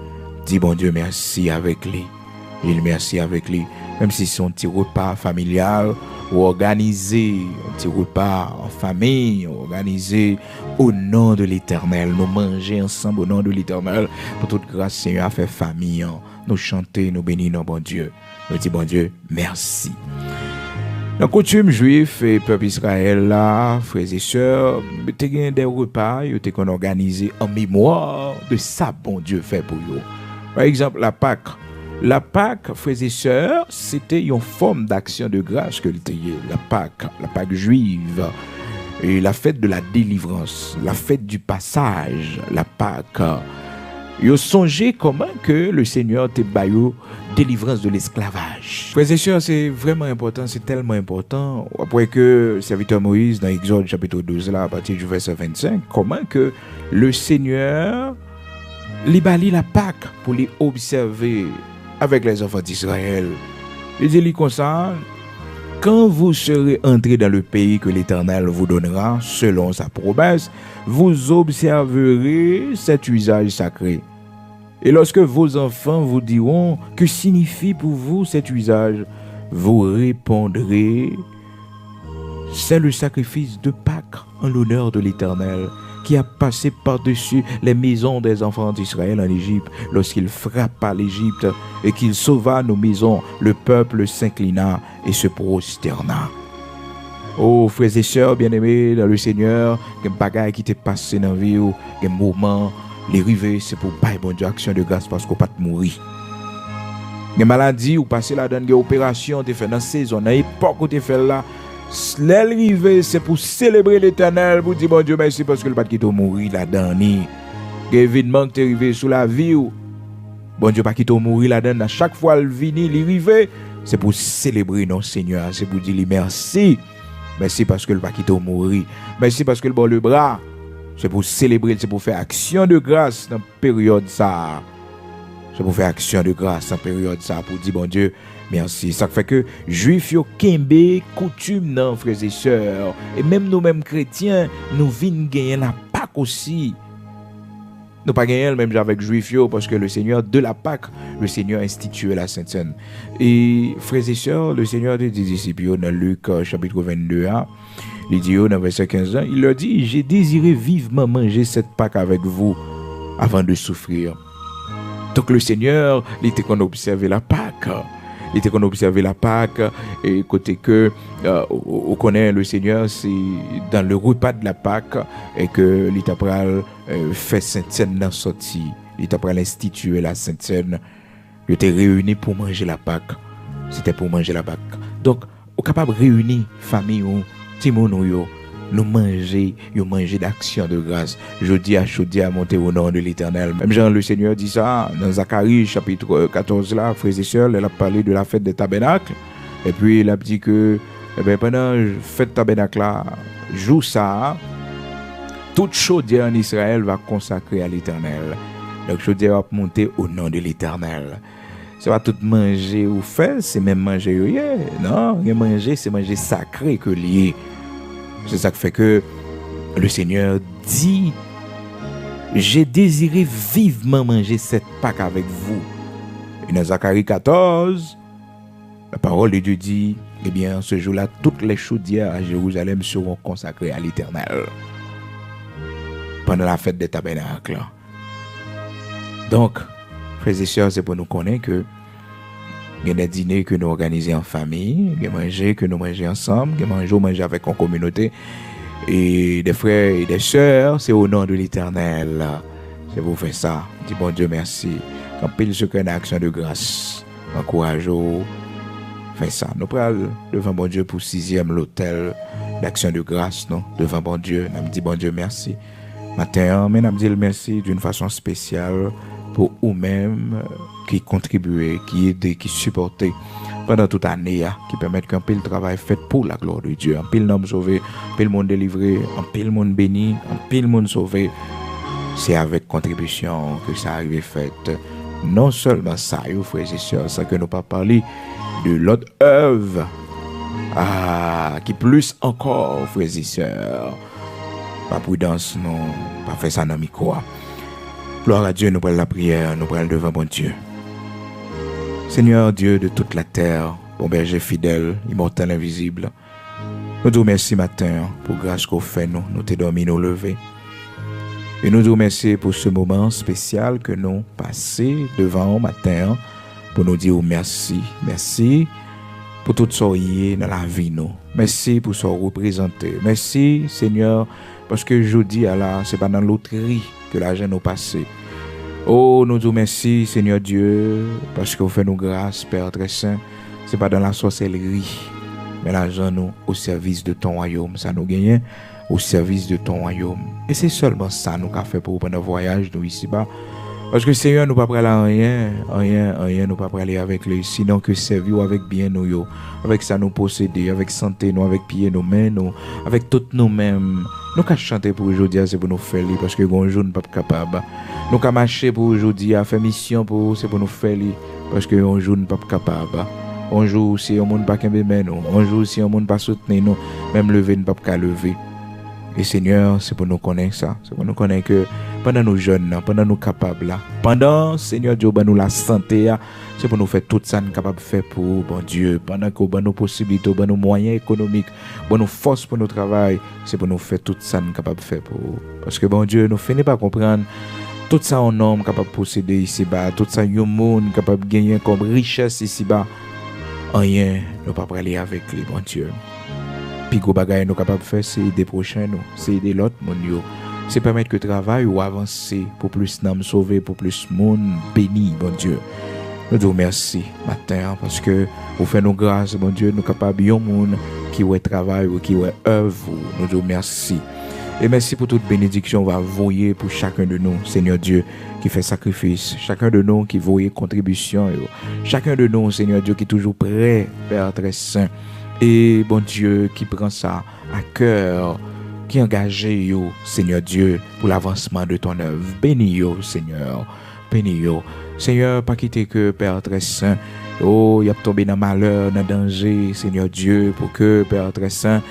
dis bon Dieu merci avec lui. Il merci avec lui. Même si c'est un petit repas familial ou organisé, un petit repas en famille, organisé au nom de l'Éternel. Nous manger ensemble au nom de l'Éternel. Pour toute grâce, Seigneur, à faire famille. Nous chanter, nous bénir, nos bon Dieu. Nous disons bon Dieu, merci. Dans la coutume juive et peuple Israël là, frères et sœurs, il y a des repas qui sont organisés en mémoire de ça bon Dieu fait pour eux. Par exemple, la Pâque. La Pâque, frères et sœurs, c'était une forme d'action de grâce que l'était. La Pâque juive, et la fête de la délivrance, la fête du passage, la Pâque. Ils ont songé comment que le Seigneur te baillou délivrance de l'esclavage. Frères et sœurs, c'est vraiment important, c'est tellement important. Après que serviteur Moïse, dans Exode chapitre 12, là, à partir du verset 25, comment que le Seigneur les bali la Pâque pour les observer avec les enfants d'Israël. Il dit comme ça, quand vous serez entrés dans le pays que l'Éternel vous donnera, selon sa promesse, vous observerez cet usage sacré. Et lorsque vos enfants vous diront que signifie pour vous cet usage, vous répondrez, c'est le sacrifice de Pâques en l'honneur de l'Éternel qui a passé par-dessus les maisons des enfants d'Israël en Égypte lorsqu'il frappa l'Égypte et qu'il sauva nos maisons. Le peuple s'inclina et se prosterna. Oh, frères et sœurs bien-aimés dans le Seigneur, quel bagage qui t'est passé dans la vie, quel moment, les rivets, c'est pour bailler bon Dieu action de grâce parce qu'on pas de mourir. Les maladies ou passer là dans des opérations, tu fait dans saison, dans l'époque où tu fait là, l'arrivée c'est pour célébrer l'Éternel, pour dire bon Dieu merci parce que le pas qui t'a mourir là-dedans ni. Évidemment que tu es arrivé sous la vie ou bon Dieu pas qui t'a mourir là-dedans, à chaque fois le vini, l'arrivée, c'est pour célébrer non Seigneur, c'est pour dire merci. Merci parce que le pas qui t'a mourir. Merci parce que le bon le bras, c'est pour célébrer, c'est pour faire action de grâce dans la période ça. C'est pour faire action de grâce en période ça, pour dire bon Dieu merci. Ça fait que juifs yo kembe coutume non frères et sœurs, et même nous-mêmes chrétiens nous vinn gagner la Pâque aussi. Nous pas gagner même avec juifs yo parce que le Seigneur de la Pâque, le Seigneur institué la Sainte Seine. Et frères et sœurs, le Seigneur dit disciples dans Luc chapitre 22 il dit dans verset 15 il leur dit j'ai désiré vivement manger cette Pâque avec vous avant de souffrir. Donc le Seigneur, il était qu'on observait la Pâque. Il était qu'on observait la Pâque et côté que on connaît le Seigneur, c'est dans le repas de la Pâque et que l'Itapral fait Sainte Seine dans sortie. L'Itapral institué la Sainte Seine. Il était réuni pour manger la Pâque. C'était pour manger la Pâque. Donc, on est capable de réunir famille ou timon yo. Nous manger d'action de grâce. Je dis à monter au nom de l'Éternel. Même Jean le Seigneur dit ça dans Zacharie chapitre 14 là, frères et sœurs, il a parlé de la fête des tabernacles. Et puis il a dit que pendant la fête des tabernacles là, jour ça, toute chaudière en Israël va consacrer à l'Éternel. Donc chaudière va monter au nom de l'Éternel. C'est pas tout manger ou faire, c'est même manger non, manger c'est manger sacré que lié. C'est ça qui fait que le Seigneur dit j'ai désiré vivement manger cette Pâque avec vous. Et dans Zacharie 14, la parole de Dieu dit eh bien, ce jour-là, toutes les chaudières à Jérusalem seront consacrées à l'Éternel pendant la fête des tabernacles. Donc, frères et sœurs, c'est pour nous connaître que il y a des dîners que nous organisons en famille, il y a manger que nous mangeons ensemble, il y a manger avec en communauté. Et des frères et des sœurs, c'est au nom de l'Éternel. C'est pour faire ça. Dis bon Dieu merci. Quand pile ce qu'une action de grâce, encourageons, fais ça. Nous prenons devant bon Dieu pour 6e l'hôtel d'action de grâce, non? Devant bon Dieu, nous dit bon Dieu merci. Matin, mais nous dit merci d'une façon spéciale pour vous-même qui contribuent, qui aident, qui supportent pendant toute l'année, qui permettent qu'un pile travail fait pour la gloire de Dieu. Un pile homme sauvé, un pile monde délivré, un pile monde béni, un pile monde sauvé. C'est avec contribution que ça arrive fait. Non seulement ça, frères et sœurs, ça que nous pas parler de l'autre œuvre. Qui plus encore, frères et sœurs. Pas prudence, non, pas faire ça dans le micro. Gloire à Dieu, nous prenons la prière, nous prenons devant bon Dieu. Seigneur Dieu de toute la terre, bon berger fidèle, immortel, invisible, nous te remercions matin pour grâce qu'on fait nous, nous te dormi, nous lever. Et nous te remercions pour ce moment spécial que nous passons devant matin pour nous dire merci. Merci pour tout ce qui est dans la vie nous. Merci pour ce représenté. Merci Seigneur parce que je dis à la, c'est pas dans loterie que l'argent nous passe. Oh, nous te remercions, Seigneur Dieu, parce que vous faites nous grâce, Père très saint. Ce n'est pas dans la sorcellerie, mais l'argent nous au service de ton royaume. Ça nous gagne au service de ton royaume. Et c'est seulement ça nous qu'a fait pour pendant le voyage, nous ici-bas. Parce que Seigneur, nous ne pouvons pas aller rien, nous ne pouvons pas aller avec lui, sinon que servir avec bien nous, avec ça nous posséder, avec santé, nous, avec pied, nos mains, nous, avec toutes nous-mêmes. Nous qu'à chanter pour aujourd'hui, c'est pour nous faire, parce que un jour nous ne sommes pas capables. Nous qu'à marcher pour aujourd'hui, à faire mission pour c'est pour nous faire, parce que un jour nous ne sommes pas capables. Un jour, si un monde pas qu'un bébé, nous. Un jour, si un monde pas soutenir nous, même lever, nous pas qu'à lever. Et Seigneur, c'est pour nous connaître ça. C'est pour nous connaître que pendant nos jeunes, pendant nous capables, pendant, Seigneur Dieu, nous la santé, c'est pour nous faire tout ça, nous capables de faire pour, bon Dieu, pendant que nous nos possibilités, nos moyens économiques, nos forces pour notre travail, c'est pour nous faire tout ça, nous capables de faire pour. Parce que, bon Dieu, nous finissons pas comprendre tout ça en homme capable de posséder ici-bas, tout ça, un monde capable de gagner comme richesse ici-bas, rien, nous pas aller avec les, bon Dieu. Puis gros bagay nous capable faire c'est aider prochain nous, c'est aider l'autre monde yo. C'est permettre que travail ou avancer pour plus d'âmes sauvées, pour plus monde béni, bon Dieu. Nous disons merci matin parce que vous faites nos grâces, bon Dieu, nous capables yon monde qui ouais travail ou qui ouais œuvre. Nous disons merci. Et merci pour toute bénédiction va voyer pour chacun de nous, Seigneur Dieu, qui fait sacrifice, chacun de nous qui voyait contribution, chacun de nous, Seigneur Dieu, qui est toujours prêt, Père très saint. Et bon Dieu qui prend ça à cœur, qui engage yo, Seigneur Dieu, pour l'avancement de ton œuvre. Bénis yo, Seigneur. Bénis yo. Seigneur, pas quitter que Père très saint. Oh, y a tombé dans malheur, dans danger, Seigneur Dieu, pour que Père très saint,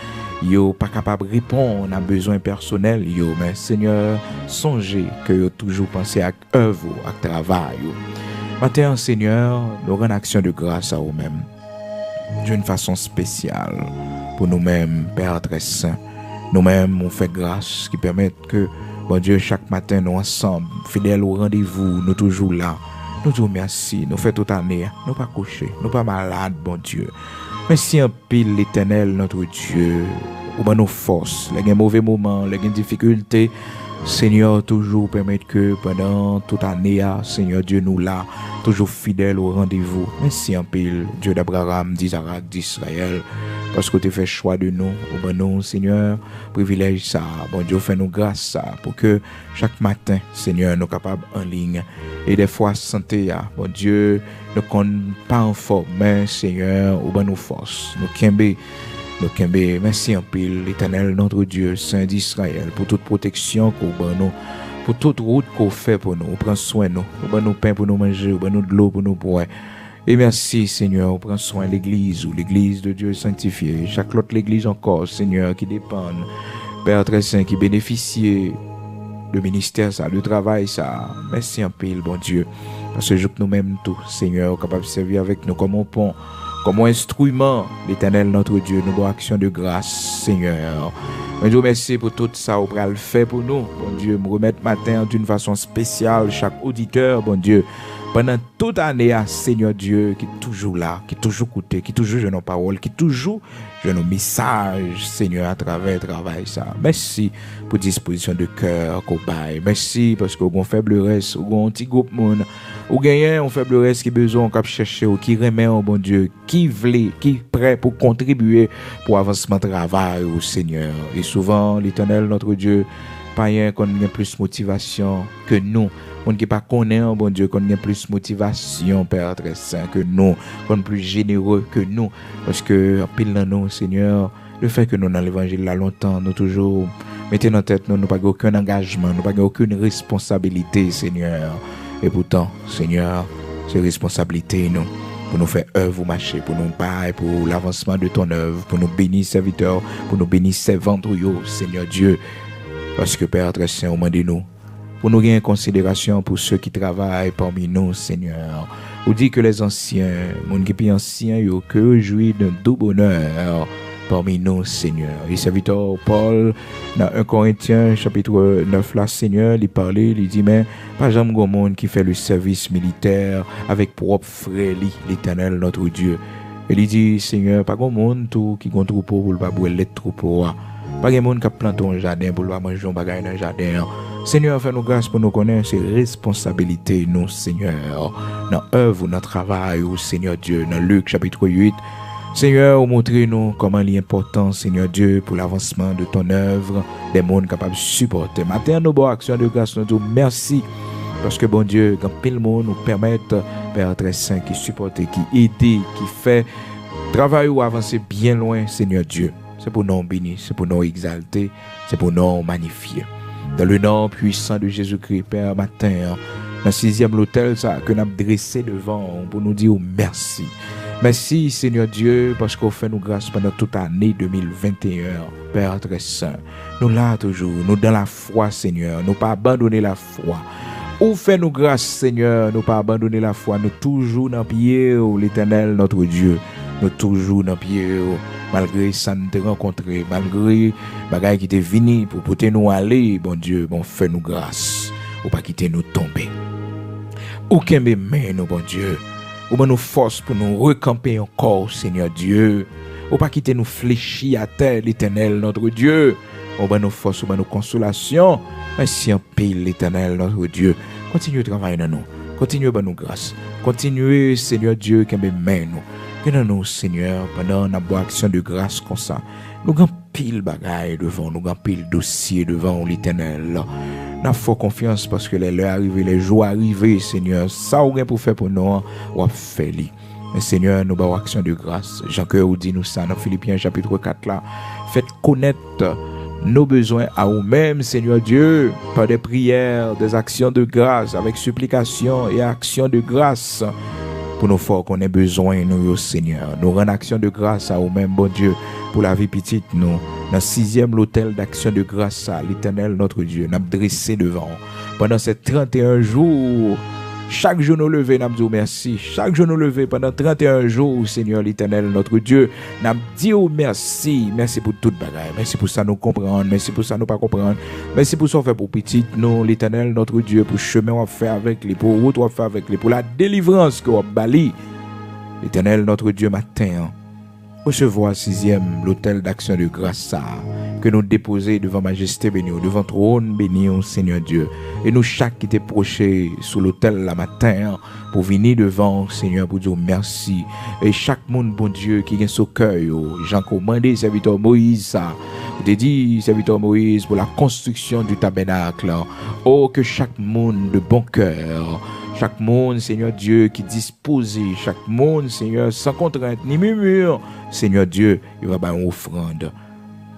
yo pas capable de répondre à besoin personnel yo, mais Seigneur, songez que yo toujours pensé à œuvre, à travail yo. Maintenant, Seigneur, nous rendons action de grâce à vous-même. D'une façon spéciale pour nous-mêmes, Père très saint. Nous-mêmes, on fait grâce qui permet que, bon Dieu, chaque matin, nous ensemble, fidèles au rendez-vous, nous toujours là. Nous disons merci, nous faisons toute année, nous pas couchés, nous pas malades, bon Dieu. Merci en pile l'Éternel, notre Dieu, ou nos forces, les mauvais moments, les difficultés, Seigneur, toujours permettre que pendant toute année, Seigneur Dieu, nous là, toujours fidèles au rendez-vous. Merci en pile, Dieu d'Abraham, d'Isaac, d'Israël, parce que tu fais choix de nous, au bon Seigneur, privilège ça, bon Dieu, fais-nous grâce ça, pour que chaque matin, Seigneur, nous capables en ligne, et des fois, santé, bon Dieu, ne compte pas en forme, mais Seigneur, au bon nos forces, nous kembe, merci en pile, l'Éternel, notre Dieu, Saint d'Israël, pour toute protection qu'on nous, pour toute route qu'on fait pour nous, on prend soin de nous, on prend nos pain pour nous manger, on prend nous de l'eau pour nous boire. Et merci, Seigneur, on prend soin de l'église, ou l'église de Dieu sanctifiée, chaque autre l'église encore, Seigneur, qui dépend, Père très saint, qui bénéficie de ministère, ça, de travail, ça. Merci en pile, bon Dieu, parce que je que nous-mêmes tous, Seigneur, capables de servir avec nous comme un pont, comme un instrument, l'Éternel, notre Dieu, nous avons action de grâce, Seigneur. Je vous remercie pour tout ça, vous le faire pour nous, bon Dieu, me remettre matin d'une façon spéciale, chaque auditeur, bon Dieu, pendant toute année, Seigneur Dieu, qui est toujours là, qui est toujours écouté, qui est toujours jeune nos paroles, qui est toujours jeune nos messages, Seigneur, à travers le travail, ça. Merci pour disposition de cœur qu'on baille. Merci parce qu'on faible reste, on un petit groupe monde, ou gagnant un faible reste qui besoin qu'on chercher, ou qui remet au bon Dieu, qui veut, qui est prêt pour contribuer pour avancement de travail au Seigneur. Et souvent, l'Éternel, notre Dieu, pas rien qu'on ait plus motivation que nous. On ne pas connaître, bon Dieu, qu'on ait plus motivation, Père très saint, que nous, qu'on est plus généreux que nous. Parce que, en pile dans nous, Seigneur, le fait que nous, dans l'évangile, là, longtemps, nous toujours, mettez dans tête, nous n'avons pas aucun engagement, nous n'avons pas aucune responsabilité, Seigneur. Et pourtant, Seigneur, c'est responsabilité, nous, pour nous faire œuvre ou marcher, pour nous parler, pour l'avancement de ton œuvre, pour nous bénir serviteurs, pour nous bénir servantes, Seigneur Dieu. Parce que, Père très saint, au moment de nous, pour nous gagner en considération pour ceux qui travaillent parmi nous, Seigneur. Vous dites que les anciens, mon qui anciens, que eux jouissent d'un doux bonheur parmi nous, Seigneur. Et serviteur Paul, dans 1 Corinthiens, chapitre 9, là, Seigneur, il parlait, il dit, mais pas jamais grand monde qui fait le service militaire avec propre frère, l'Éternel, notre Dieu. Et il dit, Seigneur, pas grand monde qui a un troupeau pour ne pas boire les troupeaux. Pas grand monde qui a planté un jardin pour ne pas manger un bagage dans le jardin. Seigneur, fais-nous grâce pour nous connaître ces responsabilités, nous, Seigneur, dans l'œuvre, dans le travail, au Seigneur Dieu, dans Luc, chapitre 8. Seigneur, montrez-nous comment il est important, Seigneur Dieu, pour l'avancement de ton œuvre, des mondes capables de supporter. Maintenant, nos bonnes actions de grâce, nous disons merci, parce que, bon Dieu, quand pile monde nous permettent, Père très saint, qui supporte, qui aide, qui fait travail ou avancer bien loin, Seigneur Dieu. C'est pour nous bénir, c'est pour nous exalter, c'est pour nous magnifier. Dans le nom puissant de Jésus-Christ, Père, matin, dans le 6e l'autel, ça, que nous avons dressé devant pour nous dire merci. Merci, Seigneur Dieu, parce qu'on fait nous grâce pendant toute l'année 2021, Père très saint. Nous là toujours, nous dans la foi, Seigneur, nous pas abandonner la foi. Ou fait nous grâce, Seigneur, nous pas abandonner la foi, nous toujours dans pied, l'Éternel, notre Dieu. Nous toujours dans pied, malgré ça nous te rencontré, malgré bagaille qui t'est venu pour porter nous aller, bon Dieu, bon fait nous grâce, ou pas quitter nous tomber. Ou qu'un main nous, bon Dieu, ou ben nous force pour nous recamper encore, Seigneur Dieu, ou pas quitter nous fléchir à terre, l'Éternel, notre Dieu, ou ben nous force, ou ben nous consolation, merci en pile, l'Éternel, notre Dieu, continue de travailler dans nous, continue ben nous grâce, continue, Seigneur Dieu, qu'un main nous. Que dans nous, Seigneur, pendant notre action de grâce comme ça, nous avons pile bagaille devant, nous avons pile dossier devant l'Éternel. Nous avons confiance parce que les heures arrivées, les jours arrivés, Seigneur, ça ou rien pour faire pour nous, on a fait. Mais Seigneur, nous avons action de grâce. Jean-Cœur dit nous ça dans Philippiens chapitre 4 là. Faites connaître nos besoins à vous-même, Seigneur Dieu, par des prières, des actions de grâce, avec supplication et actions de grâce. Pour nous faire qu'on ait besoin, nous, Seigneur. Nous rendons action de grâce à vous-même, bon Dieu, pour la vie petite, nous. Dans 6e l'hôtel d'action de grâce à l'Éternel, notre Dieu. Nous avons dressé devant. Pendant ces 31 jours, chaque jour nous lever, nous avons dit merci. Chaque jour nous lever pendant 31 jours, Seigneur l'Éternel, notre Dieu. Nous avons dit merci. Merci pour toute bagaille. Merci pour ça nous comprendre. Merci pour ça nous pas comprendre. Merci pour ça fait pour petit, nous, l'Éternel, notre Dieu, pour le chemin qu'on fait avec lui, pour la route qu'on fait avec lui, pour la délivrance qu'on bali. L'Éternel, notre Dieu, matin, recevoir 6e l'hôtel d'action de grâce que nous déposer devant majesté béni, devant trône béni, Seigneur Dieu. Et nous chaque qui était proché sous l'autel la matin pour venir devant, Seigneur, pour dire merci. Et chaque monde, bon Dieu, qui est au cœur, Jean commandé, serviteur Moïse, ça. Vous dit, serviteur Moïse, pour la construction du tabernacle. Oh, que chaque monde de bon cœur, chaque monde, Seigneur Dieu, qui dispose, chaque monde, Seigneur, sans contrainte ni murmure, Seigneur Dieu, il va faire une offrande.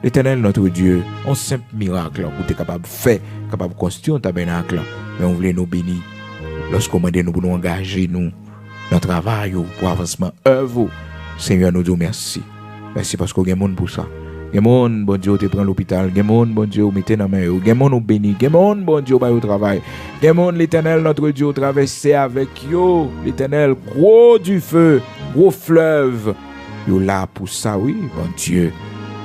L'Éternel, notre Dieu, un simple miracle pour être capable de faire, capable de construire un tabernacle. Mais on voulait nous bénir. Lorsqu'on demande nous pour nous engager, nous, dans le travail, pour avancement, œuvre, Seigneur, nous disons merci. Merci parce qu'il y a des gens pour ça. Il y a des gens, bon Dieu, qui prend l'hôpital. Il y a des gens, bon Dieu, qui met dans la main. Il y a des gens qui bénissent. Il y a des gens, bon Dieu, qui au travail. Il y a des gens, l'Éternel, notre Dieu, traverser avec eux. L'Éternel, gros du feu, gros fleuve. Il est là pour ça, oui, bon Dieu.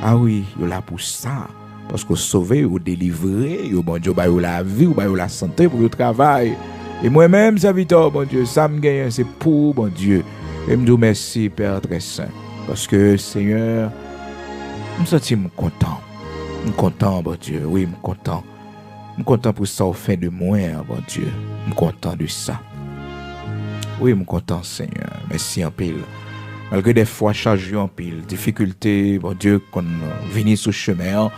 Ah oui, il est là pour ça. Parce que sauver ou délivrer, bon Dieu, il la vie, il la santé pour le travail. Et moi-même, serviteur, bon Dieu, ça me gagne, c'est pour, bon Dieu. Et me dis merci, Père très saint. Parce que, Seigneur, je me sens content. Je suis content, bon Dieu. Oui, je suis content. Je suis content pour ça au fin de moi, bon Dieu. Je suis content de ça. Oui, je suis content, Seigneur. Merci en pile. Malgré des fois chargés en pile, difficultés, bon Dieu, qu'on vient sur le chemin,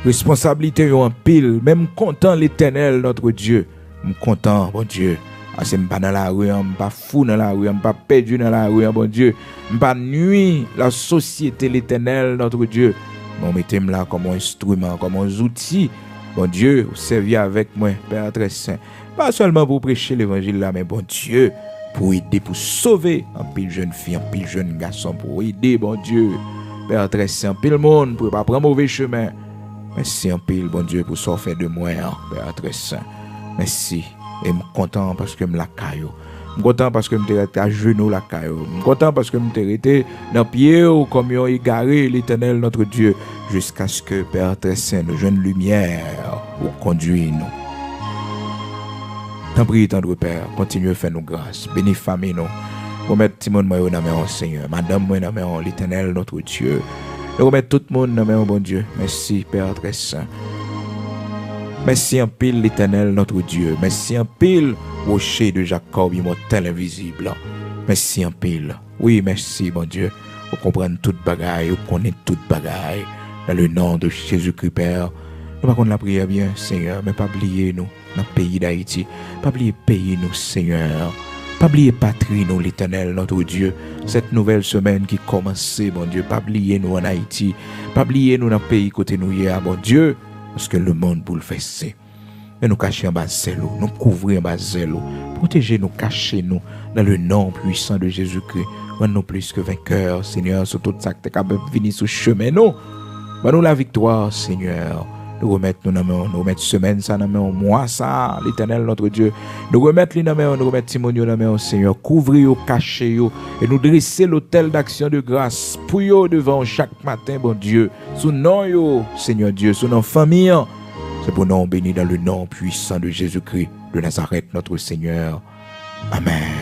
responsabilité en pile, même content l'Éternel, notre Dieu. Je suis content, bon Dieu. Je ne suis pas dans la rue, je ne suis pas fou dans la rue, je ne suis pas perdu dans la rue, bon Dieu. Je ne suis pas nuit la société, l'Éternel, notre Dieu. Je mettez-moi là comme un instrument, comme un outil, bon Dieu, vous servir avec moi, Père très saint. Pas seulement pour prêcher l'évangile là, mais bon Dieu, pour aider, pour sauver un pile jeune fille, un pile jeune garçon, pour aider, bon Dieu, Père très saint, un pile monde, pour ne pas prendre mauvais chemin. Merci un pile, bon Dieu, pour ça faire de moi, Père très saint. Merci. Et je suis content parce que je la caillou. Je suis content parce que je suis à genoux la caillou. Je suis content parce que je suis dans pied ou comme ils ont égaré l'Éternel notre Dieu jusqu'à ce que Père très saint nous jeune lumière ou conduit nous. Tant prie, tendre Père, continue à faire nous grâce. Bénis famille nous. Remettre Timon moi dans main Seigneur, Madame moi dans main l'Éternel notre Dieu. Nous remettre tout le monde dans main bon Dieu. Merci Père très saint. Merci en pile l'Éternel notre Dieu. Merci en pile rocher de Jacob immortel invisible. Merci en pile. Oui, merci bon Dieu. Vous comprenez toute bagaille, vous connaissez toute bagaille. Dans le nom de Jésus-Christ Père. Nous ne pouvons pas la prière bien Seigneur, mais pas oublier nous dans le pays d'Haïti. Pas oublier pays nous Seigneur. Pas oublier patrie nous l'Éternel notre Dieu. Cette nouvelle semaine qui commence, bon Dieu. Pas oublier nous en Haïti. Pas oublier nous dans le pays côté nous hier, bon Dieu. Parce que le monde bouleversé. mais nous cacher en bas zèle, nous couvrir en bas zèle, protéger nous, cacher nous dans le nom puissant de Jésus-Christ. Nous plus que vainqueurs, Seigneur, sur tout ça que tu es capable de venir sur le chemin, nous. Nous la victoire, Seigneur. Nous remettons nous dans main, nous remettons semaine ça dans main, mois ça, l'Éternel notre Dieu. Nous remettons les dans main, nous remettons Timonio dans main, Seigneur. Couvrir, cacher et nous dresser l'autel d'action de grâce pour yo devant chaque matin, bon Dieu. Sous nom yo, Seigneur Dieu, sous nos familles. C'est pour nous bénir dans le nom puissant de Jésus-Christ de Nazareth, notre Seigneur. Amen.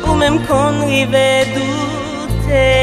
Ou même qu'on rive douter